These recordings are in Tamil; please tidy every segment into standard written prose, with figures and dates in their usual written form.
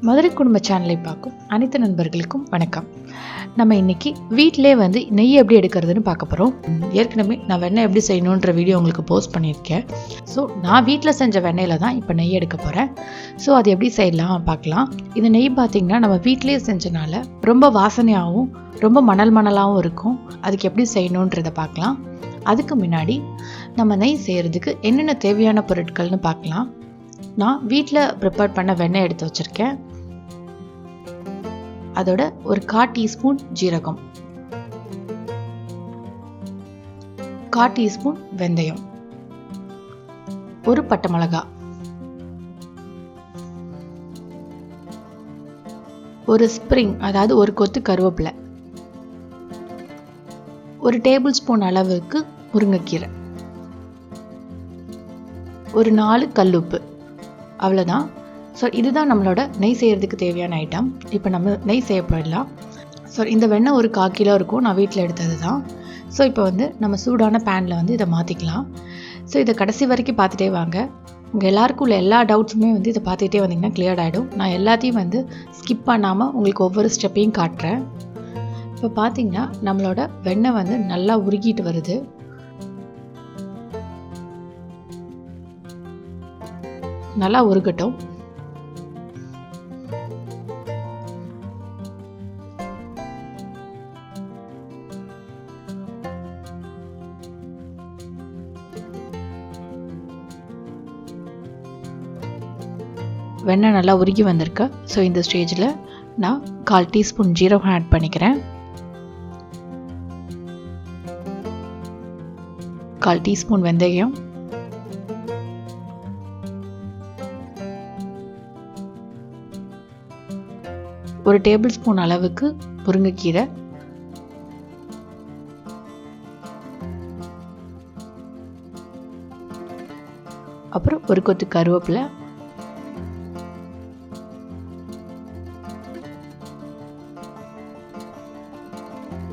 மதுரை குடும்ப சேனலை பார்க்கும் அனைத்து நண்பர்களுக்கும் வணக்கம். நம்ம இன்னைக்கு வீட்டிலே நெய் எப்படி எடுக்கிறதுன்னு பார்க்க போகிறோம். ஏற்கனவே நான் வெண்ணெய் எப்படி செய்யணுன்ற வீடியோ உங்களுக்கு போஸ்ட் பண்ணியிருக்கேன். ஸோ நான் வீட்டில் செஞ்ச வெண்ணெயில் தான் இப்போ நெய் எடுக்க போகிறேன். ஸோ அது எப்படி செய்யலாம் பார்க்கலாம். இந்த நெய் பார்த்திங்கன்னா நம்ம வீட்டிலே செஞ்சனால ரொம்ப வாசனையாகவும் ரொம்ப மணலாகவும் இருக்கும். அதுக்கு எப்படி செய்யணுன்றதை பார்க்கலாம். அதுக்கு முன்னாடி நம்ம நெய் செய்கிறதுக்கு என்னென்ன தேவையான பொருட்கள்னு பார்க்கலாம். நான் வீட்டில் ப்ரிப்பேர் பண்ண வெண்ணெய் எடுத்து வச்சுருக்கேன். அதோட ஒரு 1/4 டீஸ்பூன் ஜீரகம், 1/4 டீஸ்பூன் வெந்தயம், ஒரு பட்டை மிளகாய், ஒரு ஸ்ப்ரிங் அதாவது ஒரு கொத்து கருவேப்பிலை, ஒரு டேபிள் ஸ்பூன் அளவுக்கு முருங்கைக்கீரை, ஒரு 4 கல்லுப்பு. அவ்வளோதான். ஸோ இதுதான் நம்மளோட நெய் செய்கிறதுக்கு தேவையான ஐட்டம். இப்போ நம்ம நெய் செய்ய போயிடலாம். ஸோ இந்த வெண்ணெய் ஒரு 1/4 கிலோ இருக்கும். நான் வீட்டில் எடுத்தது தான். ஸோ இப்போ நம்ம சூடான பேனில் இதை மாற்றிக்கலாம். ஸோ இதை கடைசி வரைக்கும் பார்த்துட்டே வாங்க. உங்கள் எல்லாருக்கும் உள்ள எல்லா டவுட்ஸுமே இதை பார்த்துக்கிட்டே வந்தீங்கன்னா கிளியர் ஆகிடும். நான் எல்லாத்தையும் ஸ்கிப் பண்ணாமல் உங்களுக்கு ஒவ்வொரு ஸ்டெப்பையும் காட்டுறேன். இப்போ பார்த்தீங்கன்னா நம்மளோட வெண்ணெய் நல்லா உருகிட்டு வருது. நல்லா உருகட்டும். வெண்ணெய் நல்லா உருகி வந்திருக்கு. ஸோ இந்த ஸ்டேஜில் நான் 1/4 டீஸ்பூன் ஜீரகம் ஆட் பண்ணிக்கிறேன். 1/4 டீஸ்பூன் வெந்தயம், ஒரு டேபிள் ஸ்பூன் அளவுக்கு முருங்கைக்கீரை, அப்புறம் ஒரு கொத்து கருவேப்பிலை,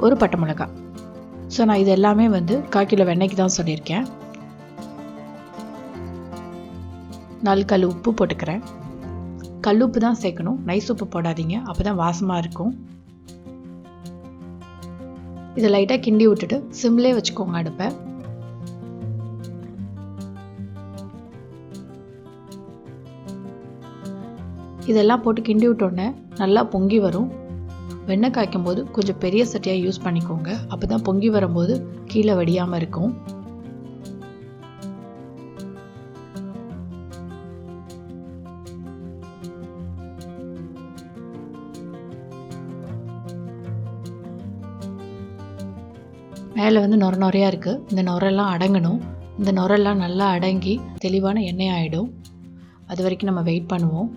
ஒரு பட்டை மிளகாய். ஸோ நான் இது எல்லாமே 1/4 கிலோ வெண்ணெய்க்கு தான் சொல்லியிருக்கேன். 4 கல் உப்பு போட்டுக்கிறேன். கல் உப்பு தான் சேர்க்கணும், நைஸ் உப்பு போடாதீங்க, அப்போ தான் வாசமாக இருக்கும். இதை லைட்டாக கிண்டி விட்டுட்டு சிம்லே வச்சுக்கோங்க அடுப்பை. இதெல்லாம் போட்டு கிண்டி விட்டோன்னே நல்லா பொங்கி வரும். வெண்ணெய் காய்க்கும் போது கொஞ்சம் பெரிய சட்டியாக யூஸ் பண்ணிக்கோங்க. அப்போ தான் பொங்கி வரும்போது கீழே வடியாமல் இருக்கும். மேலே நுர நுறையாக இருக்குது. இந்த நுரெல்லாம் அடங்கணும். இந்த நுரெல்லாம் நல்லா அடங்கி தெளிவான எண்ணெய் ஆகிடும். அது வரைக்கும் நம்ம வெயிட் பண்ணுவோம்.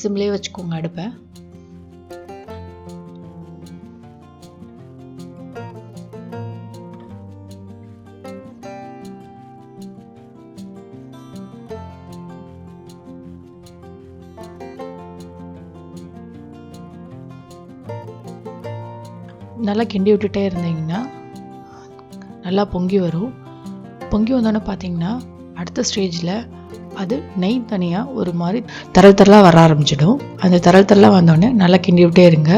சிம்லேயே வச்சுக்கோங்க அடுப்பை. நல்லா கிண்டி விட்டுட்டே இருந்தீங்கன்னா நல்லா பொங்கி வரும். பொங்கி வந்தோன்னே பார்த்தீங்கன்னா அடுத்த ஸ்டேஜில் அது நெய் தனியாக ஒரு மாதிரி தரலாக வர ஆரம்பிச்சிடும். அந்த தரலாக வந்தோடனே நல்லா கிண்டி விட்டே இருங்க.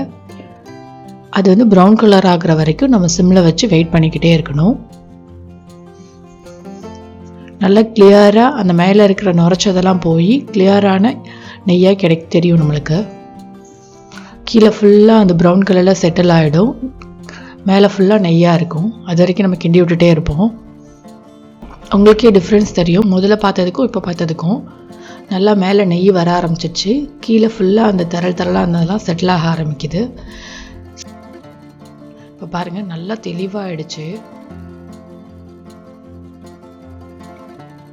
அது ப்ரௌன் கலர் ஆகிற வரைக்கும் நம்ம சிம்மில் வச்சு வெயிட் பண்ணிக்கிட்டே இருக்கணும். நல்லா கிளியராக அந்த மேலே இருக்கிற நுரைச்சதெல்லாம் போய் கிளியரான நெய்யாக தெரியும் நம்மளுக்கு. கீழே ஃபுல்லாக அந்த ப்ரௌன் கலரில் செட்டில் ஆகிடும். மேலே ஃபுல்லாக நெய்யாக இருக்கும். அது வரைக்கும் நம்ம கிண்டி விட்டுட்டே இருப்போம். உங்களுக்கே டிஃப்ரென்ஸ் தெரியும். முதல்ல பார்த்ததுக்கும் இப்போ பார்த்ததுக்கும் நல்லா மேலே நெய் வர ஆரம்பிச்சிச்சு. கீழே ஃபுல்லாக அந்த தரலாக இருந்ததெல்லாம் செட்டில் ஆக ஆரம்பிக்குது. இப்போ பாருங்கள் நல்லா தெளிவாகிடுச்சு.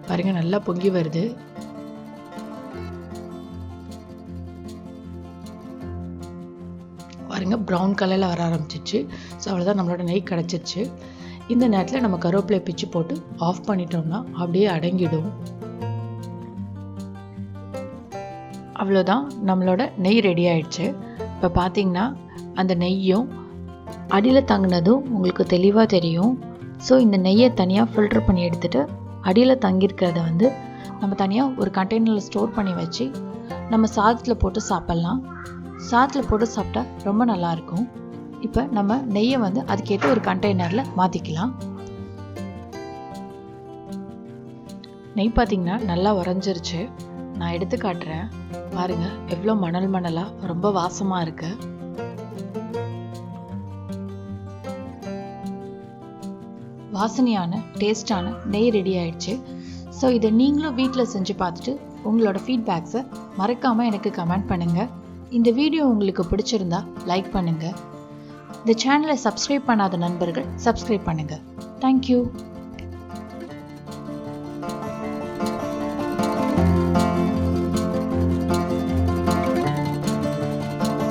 பாருங்கள் நல்லா பொங்கி வருது. பாருங்கள் ப்ரௌன் கலரில் வர ஆரம்பிச்சிச்சு. ஸோ அவ்வளோதான், நம்மளோட நெய் கிடச்சிச்சு. இந்த நேரத்தில் நம்ம கருவேப்பிலை பிச்சு போட்டு ஆஃப் பண்ணிட்டோம்னா அப்படியே அடங்கிடும். அவ்வளோதான், நம்மளோட நெய் ரெடி ஆயிடுச்சு. இப்போ பார்த்தீங்கன்னா அந்த நெய்யும் அடியில் தங்கினதும் உங்களுக்கு தெளிவாக தெரியும். ஸோ இந்த நெய்யை தனியாக ஃபில்டர் பண்ணி எடுத்துகிட்டு அடியில் தங்கியிருக்கிறத நம்ம தனியாக ஒரு கண்டெய்னரில் ஸ்டோர் பண்ணி வச்சு நம்ம சாதத்தில் போட்டு சாப்பிட்லாம். சாதத்தில் போட்டு சாப்பிட்டா ரொம்ப நல்லாயிருக்கும். இப்போ நம்ம நெய்யை வந்து அதுக்கேற்ற ஒரு கண்டெய்னரில் மாற்றிக்கலாம். நெய் பார்த்திங்கன்னா நல்லா உறைஞ்சிருச்சு. நான் எடுத்து காட்டுறேன். பாருங்கள் எவ்வளோ மணல் மணலாக ரொம்ப வாசமாக இருக்கு. வாசனையான டேஸ்டான நெய் ரெடி ஆயிடுச்சு. ஸோ இதை நீங்களும் வீட்டில் செஞ்சு பார்த்துட்டு உங்களோட ஃபீட்பேக்ஸை மறக்காமல் எனக்கு கமெண்ட் பண்ணுங்கள். இந்த வீடியோ உங்களுக்கு பிடிச்சிருந்தா லைக் பண்ணுங்கள். இந்த சேனலை சப்ஸ்கிரைப் பண்ணாத நண்பர்கள் சப்ஸ்கிரைப் பண்ணுங்கள். தேங்க்யூ.